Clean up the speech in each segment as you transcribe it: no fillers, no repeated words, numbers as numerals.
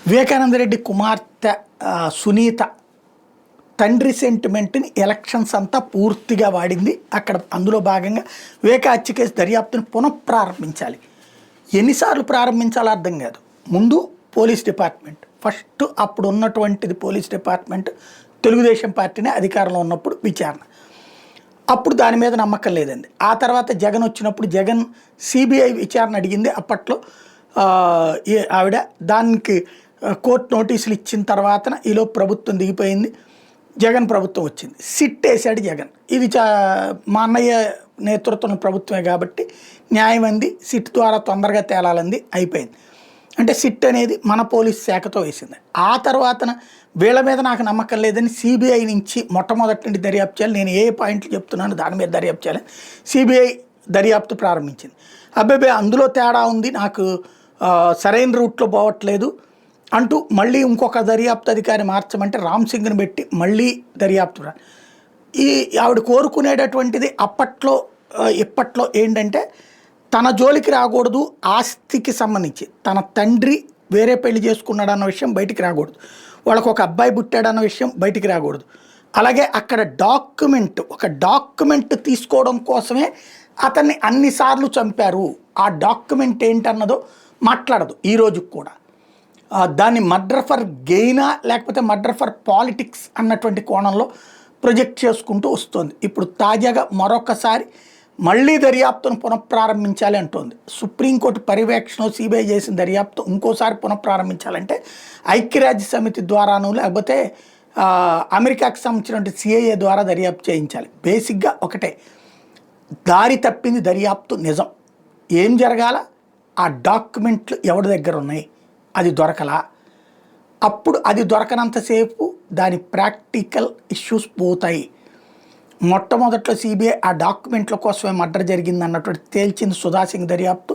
వివేకానంద రెడ్డి కుమార్తె సునీత తండ్రి సెంటిమెంట్ని ఎలక్షన్స్ అంతా పూర్తిగా వాడింది. అక్కడ అందులో భాగంగా వివేక హత్య కేసు దర్యాప్తును పునఃప్రారంభించాలి. ఎన్నిసార్లు ప్రారంభించాలో అర్థం కాదు. ముందు పోలీస్ డిపార్ట్మెంట్ ఫస్ట్, అప్పుడు ఉన్నటువంటిది పోలీస్ డిపార్ట్మెంట్ తెలుగుదేశం పార్టీనే అధికారంలో ఉన్నప్పుడు విచారణ, అప్పుడు దాని మీద నమ్మకం లేదండి. ఆ తర్వాత జగన్ వచ్చినప్పుడు జగన్ సిబిఐ విచారణ అడిగింది. అప్పట్లో ఆవిడ దానికి కోర్టు నోటీసులు ఇచ్చిన తర్వాత ఈలో ప్రభుత్వం దిగిపోయింది, జగన్ ప్రభుత్వం వచ్చింది. సిట్ వేసాడు జగన్. ఇది మా అన్నయ్య నేతృత్వంలో ప్రభుత్వమే కాబట్టి న్యాయం అంది, సిట్ ద్వారా తొందరగా తేలాలంది, అయిపోయింది. అంటే సిట్ అనేది మన పోలీస్ శాఖతో వేసింది. ఆ తర్వాతన వీళ్ళ మీద నాకు నమ్మకం లేదని సిబిఐ నుంచి మొట్టమొదటి నుండి దర్యాప్తు చేయాలి, నేను ఏ పాయింట్లు చెప్తున్నాను దాని మీద దర్యాప్తు చేయాలి, సిబిఐ దర్యాప్తు ప్రారంభించింది. అబ్బాయి అందులో తేడా ఉంది, నాకు సరైన రూట్లో పోవట్లేదు అంటూ మళ్ళీ ఇంకొక దర్యాప్తు అధికారి మార్చమంటే రామ్ సింగ్ని పెట్టి మళ్ళీ దర్యాప్తు. ఈ ఆవిడ కోరుకునేటటువంటిది అప్పట్లో ఇప్పట్లో ఏంటంటే తన జోలికి రాకూడదు, ఆస్తికి సంబంధించి తన తండ్రి వేరే పెళ్లి చేసుకున్నాడు అన్న విషయం బయటికి రాకూడదు, వాళ్ళకు ఒక అబ్బాయి పుట్టాడన్న విషయం బయటికి రాకూడదు. అలాగే అక్కడ ఒక డాక్యుమెంట్ తీసుకోవడం కోసమే అతన్ని అన్నిసార్లు చంపారు, ఆ డాక్యుమెంట్ ఏంటన్నదో మాట్లాడదు ఈ రోజుకి కూడా. దాన్ని మర్డర్ ఫర్ గెయినా లేకపోతే మర్డర్ ఫర్ పాలిటిక్స్ అన్నటువంటి కోణంలో ప్రొజెక్ట్ చేసుకుంటూ వస్తుంది. ఇప్పుడు తాజాగా మరొకసారి మళ్ళీ దర్యాప్తును పునఃప్రారంభించాలి అంటోంది. సుప్రీంకోర్టు పర్యవేక్షణ సిబిఐ చేసిన దర్యాప్తు ఇంకోసారి పునఃప్రారంభించాలంటే ఐక్యరాజ్య సమితి ద్వారాను లేకపోతే అమెరికాకి సంబంధించినటువంటి సిఐఏ ద్వారా దర్యాప్తు చేయించాలి. బేసిక్గా ఒకటే, దారి తప్పింది దర్యాప్తు నిజం. ఏం జరగాల, ఆ డాక్యుమెంట్లు ఎవరి దగ్గర ఉన్నాయి అది దొరకలా, అప్పుడు అది దొరకనంతసేపు దాని ప్రాక్టికల్ ఇష్యూస్ పోతాయి. మొట్టమొదట్లో సిబిఐ ఆ డాక్యుమెంట్ల కోసమే మర్డర్ జరిగింది అన్నటువంటి తేల్చింది సుధాసింగ్ దర్యాప్తు,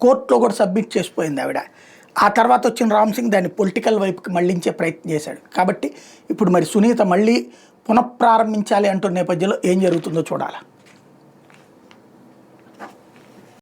కోర్టులో కూడా సబ్మిట్ చేసిపోయింది ఆవిడ. ఆ తర్వాత వచ్చిన రామ్ సింగ్ దాన్ని పొలిటికల్ వైపుకి మళ్లించే ప్రయత్నం చేశాడు. కాబట్టి ఇప్పుడు మరి సునీత మళ్ళీ పునఃప్రారంభించాలి అంటున్న నేపథ్యంలో ఏం జరుగుతుందో చూడాలి.